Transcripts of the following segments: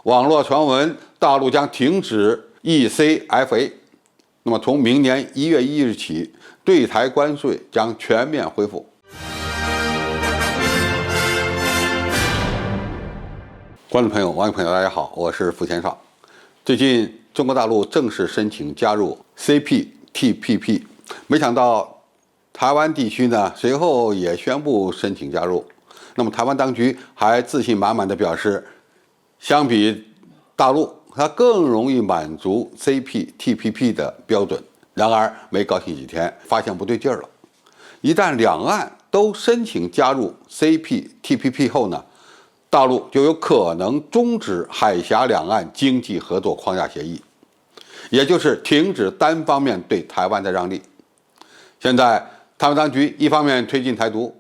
网络传闻大陆将停止 ECFA， 那么从明年1月1日起，对台关税将全面恢复。观众朋友、网友朋友，大家好，我是付千少。最近中国大陆正式申请加入 CPTPP， 没想到台湾地区呢随后也宣布申请加入。那么台湾当局还自信满满地表示，相比大陆，它更容易满足 CPTPP 的标准。然而没高兴几天，发现不对劲儿了。一旦两岸都申请加入 CPTPP 后呢，大陆就有可能终止海峡两岸经济合作框架协议，也就是停止单方面对台湾的让利。现在台湾当局一方面推进台独，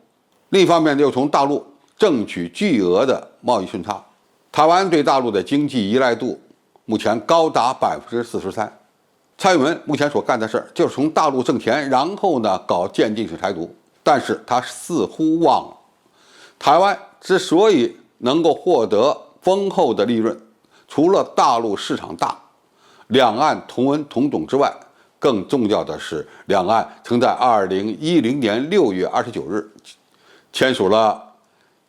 另一方面又从大陆挣取巨额的贸易顺差。台湾对大陆的经济依赖度目前高达43%。蔡英文目前所干的事儿就是从大陆挣钱，然后呢搞渐进式台独。但是他似乎忘了，台湾之所以能够获得丰厚的利润，除了大陆市场大、两岸同文同种之外，更重要的是两岸曾在2010年6月29日签署了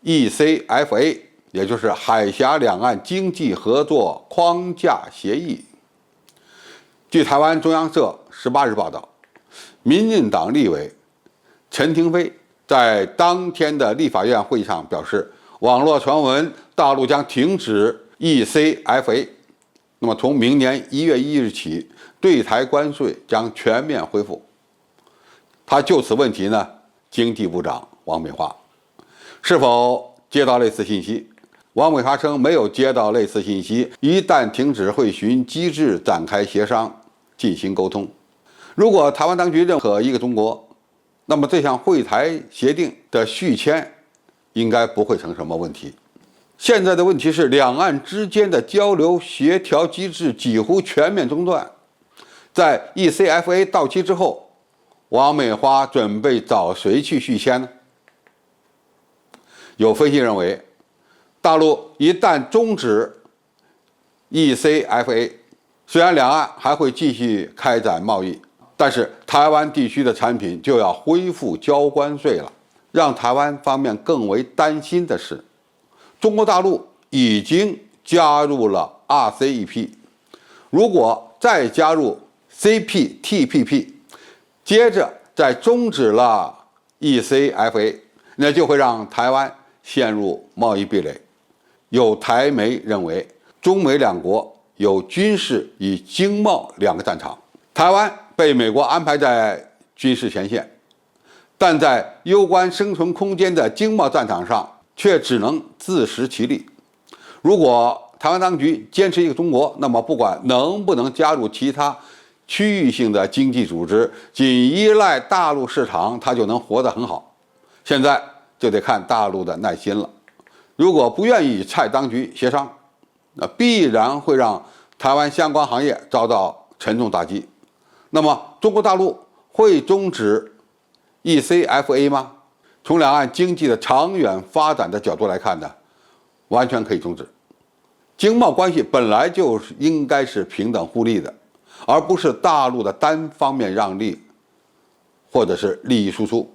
ECFA， 也就是海峡两岸经济合作框架协议。据台湾中央社18日报道，民进党立委陈亭妃在当天的立法院会议上表示，网络传闻大陆将停止 ECFA， 那么从明年1月1日起，对台关税将全面恢复。他就此问题呢，经济部长王美花是否接到类似信息？王美花称没有接到类似信息，一旦停止会循机制展开协商进行沟通。如果台湾当局认可一个中国，那么这项惠台协定的续签应该不会成什么问题。现在的问题是，两岸之间的交流协调机制几乎全面中断。在 ECFA 到期之后，王美花准备找谁去续签呢？有分析认为，大陆一旦终止 ECFA， 虽然两岸还会继续开展贸易，但是台湾地区的产品就要恢复交关税了。让台湾方面更为担心的是，中国大陆已经加入了 RCEP， 如果再加入 CPTPP， 接着再终止了 ECFA， 那就会让台湾陷入贸易壁垒。有台媒认为，中美两国有军事与经贸两个战场，台湾被美国安排在军事前线，但在攸关生存空间的经贸战场上却只能自食其力。如果台湾当局坚持一个中国，那么不管能不能加入其他区域性的经济组织，仅依赖大陆市场，它就能活得很好。现在就得看大陆的耐心了。如果不愿意与蔡当局协商，那必然会让台湾相关行业遭到沉重打击。那么中国大陆会终止 ECFA 吗？从两岸经济的长远发展的角度来看呢，完全可以终止。经贸关系本来就是应该是平等互利的，而不是大陆的单方面让利或者是利益输出。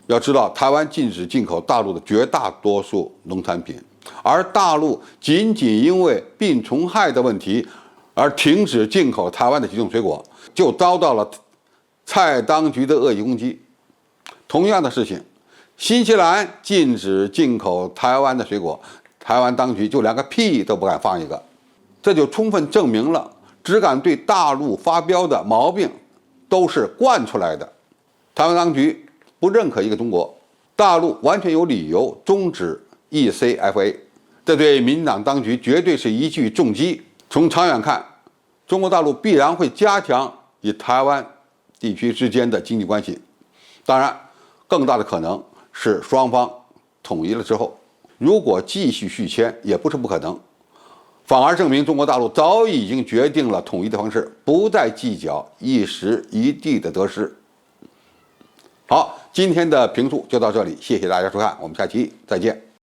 要知道，台湾禁止进口大陆的绝大多数农产品，而大陆仅因为病虫害的问题而停止进口台湾的几种水果，就遭到了蔡当局的恶意攻击。同样的事情，新西兰禁止进口台湾的水果，台湾当局就连个屁都不敢放一个。这就充分证明了，只敢对大陆发飙的毛病都是惯出来的。台湾当局不认可一个中国，大陆完全有理由终止 ECFA， 这对民进党当局绝对是一记重击。从长远看，中国大陆必然会加强与台湾地区之间的经济关系。当然，更大的可能是双方统一了之后，如果继续续签也不是不可能，反而证明中国大陆早已经决定了统一的方式，不再计较一时一地的得失。好，今天的评述就到这里，谢谢大家收看，我们下期再见。